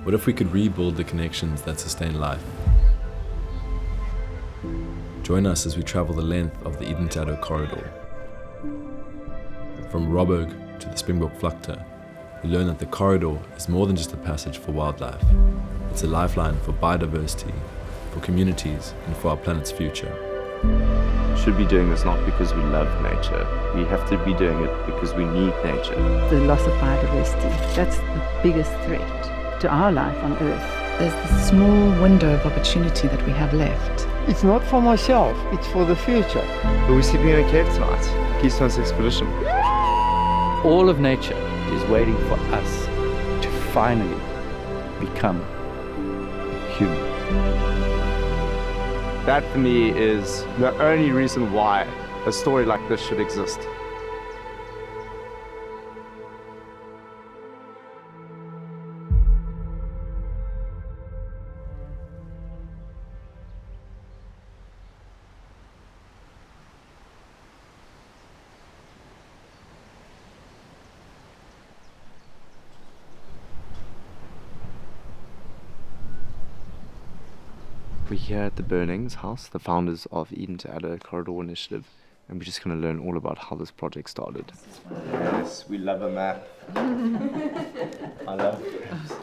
What if we could rebuild the connections that sustain life? Join us as we travel the length of the Edentaddo corridor. From Robberg to the Springbok Vlakte, we learn that the corridor is more than just a passage for wildlife. It's a lifeline for biodiversity, for communities, and for our planet's future. We should be doing this not because we love nature. We have to be doing it because we need nature. The loss of biodiversity, that's the biggest threat to our life on Earth. There's this small window of opportunity that we have left. It's not for myself, it's for the future. Are we sleeping in a cave tonight? Keystone's expedition. All of nature is waiting for us to finally become human. That for me is the only reason why a story like this should exist. We're here at the Burnings house, the founders of Edentaddo Corridor Initiative, and we're just going to learn all about how this project started. Yes, we love a map. I love maps.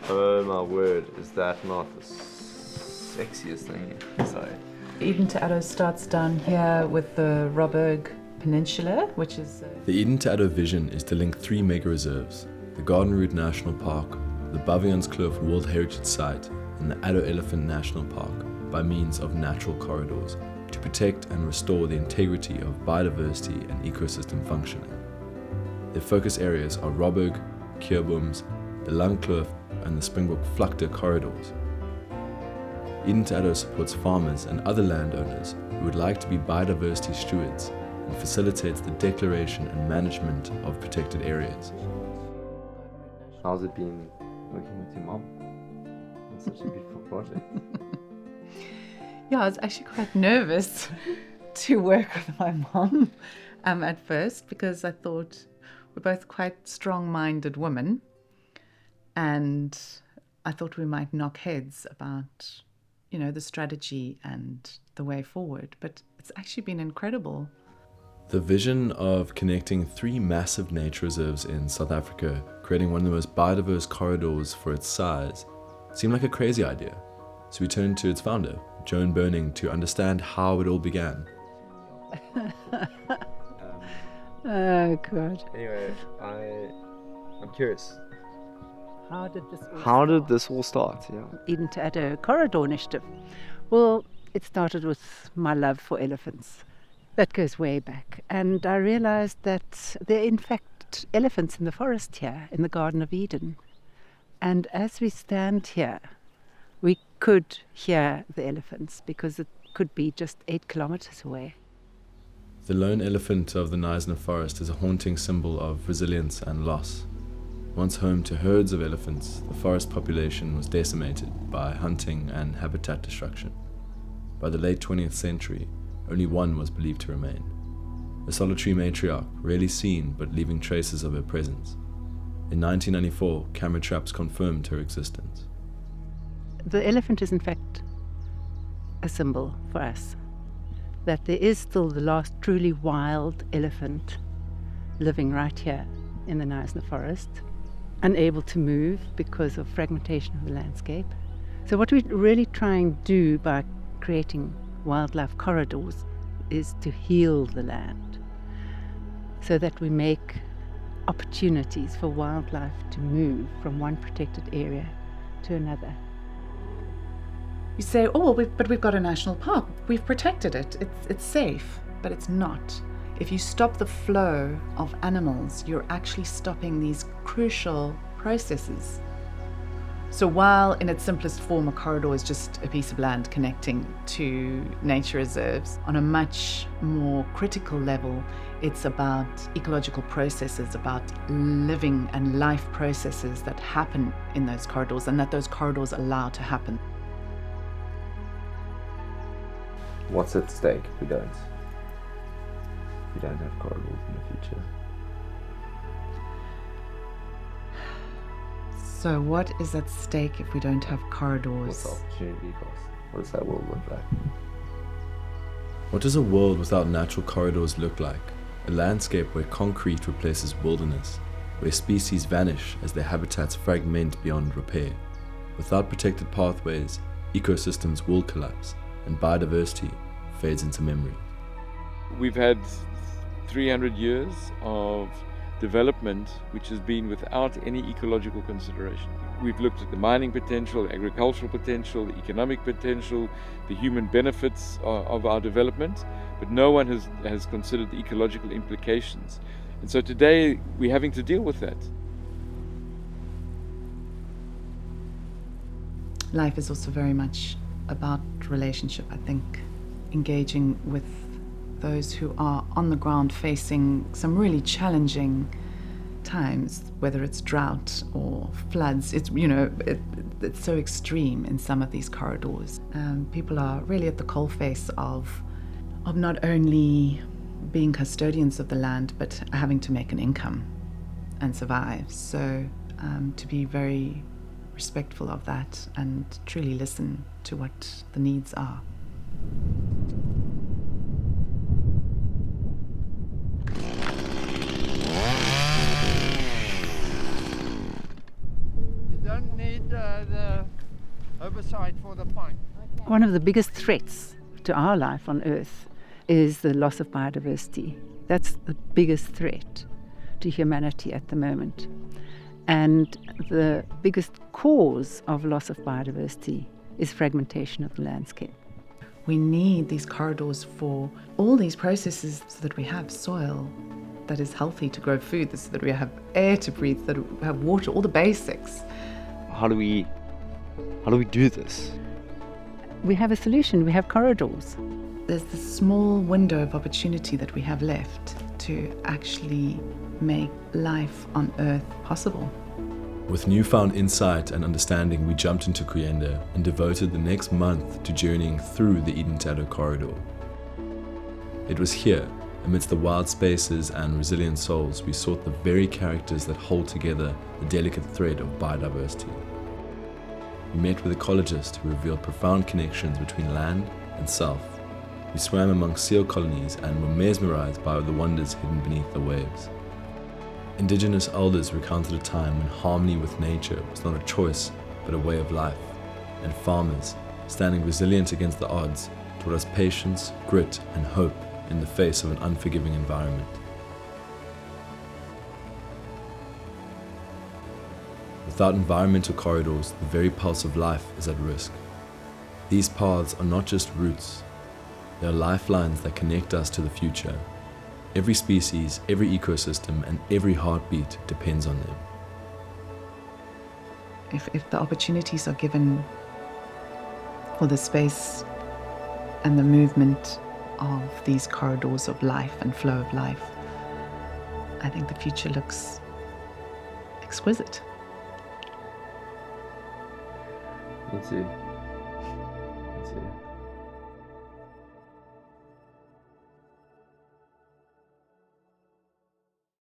Oh my word, is that not the sexiest thing? Sorry. Edentaddo starts down here with the Robberg Peninsula, which is... The Edentaddo vision is to link three mega reserves: the Garden Route National Park, the Baviaanskloof World Heritage Site, and the Addo Elephant National Park by means of natural corridors to protect and restore the integrity of biodiversity and ecosystem functioning. Their focus areas are Robberg, Keurboom's, the Langkloof and the Springbok Vlakte corridors. Edentaddo supports farmers and other landowners who would like to be biodiversity stewards and facilitates the declaration and management of protected areas. How's it been working with your mom? It's such a beautiful project. Yeah, I was actually quite nervous to work with my mom at first, because I thought we're both quite strong-minded women, and I thought we might knock heads about, the strategy and the way forward. But it's actually been incredible. The vision of connecting three massive nature reserves in South Africa, creating one of the most biodiverse corridors for its size, seemed like a crazy idea. So we turned to its founder, Joan Burning, to understand how it all began. Oh, God. Anyway, I'm curious. How did this all start? Yeah. Edentaddo Corridor Initiative. Well, it started with my love for elephants. That goes way back. And I realized that there are in fact elephants in the forest here, in the Garden of Eden. And as we stand here, we could hear the elephants because it could be just 8 kilometers away. The lone elephant of the Knysna forest is a haunting symbol of resilience and loss. Once home to herds of elephants, the forest population was decimated by hunting and habitat destruction. By the late 20th century, only one was believed to remain. A solitary matriarch, rarely seen but leaving traces of her presence. In 1994, camera traps confirmed her existence. The elephant is in fact a symbol for us, that there is still the last truly wild elephant living right here in the Knysna forest, unable to move because of fragmentation of the landscape. So what we really try and do by creating wildlife corridors is to heal the land so that we make opportunities for wildlife to move from one protected area to another. You say, oh, but we've got a national park. We've protected it. It's safe, but it's not. If you stop the flow of animals, you're actually stopping these crucial processes. So while in its simplest form, a corridor is just a piece of land connecting to nature reserves, on a much more critical level, it's about ecological processes, about living and life processes that happen in those corridors and that those corridors allow to happen. What's at stake if we don't? We don't have corridors in the future. So what is at stake if we don't have What's corridors? the opportunity cost? What does that world look like? What does a world without natural corridors look like? A landscape where concrete replaces wilderness, where species vanish as their habitats fragment beyond repair. Without protected pathways, ecosystems will collapse, and biodiversity fades into memory. We've had 300 years of development which has been without any ecological consideration. We've looked at the mining potential, the agricultural potential, the economic potential, the human benefits of our development, but no one has considered the ecological implications. And so today we're having to deal with that. Life is also very much about relationship, I think. Engaging with those who are on the ground facing some really challenging times, whether it's drought or floods. It's, it's so extreme in some of these corridors. People are really at the coalface of not only being custodians of the land, but having to make an income and survive. So to be very respectful of that and truly listen to what the needs are. You don't need the oversight for the pine. One of the biggest threats to our life on Earth is the loss of biodiversity. That's the biggest threat to humanity at the moment. And the biggest cause of loss of biodiversity is fragmentation of the landscape. We need these corridors for all these processes so that we have soil that is healthy to grow food, so that we have air to breathe, that we have water, all the basics. How do we do this? We have a solution, we have corridors. There's this small window of opportunity that we have left to actually make life on Earth possible. With newfound insight and understanding, we jumped into Kuyenda and devoted the next month to journeying through the Eden Tado corridor. It was here, amidst the wild spaces and resilient souls, we sought the very characters that hold together the delicate thread of biodiversity. We met with ecologists who revealed profound connections between land and self. We swam among seal colonies and were mesmerized by the wonders hidden beneath the waves. Indigenous elders recounted a time when harmony with nature was not a choice but a way of life, and farmers, standing resilient against the odds, taught us patience, grit, and hope in the face of an unforgiving environment. Without environmental corridors, the very pulse of life is at risk. These paths are not just routes, they are lifelines that connect us to the future. Every species, every ecosystem, and every heartbeat depends on them. If the opportunities are given for the space and the movement of these corridors of life and flow of life, I think the future looks exquisite. Me too. Me too.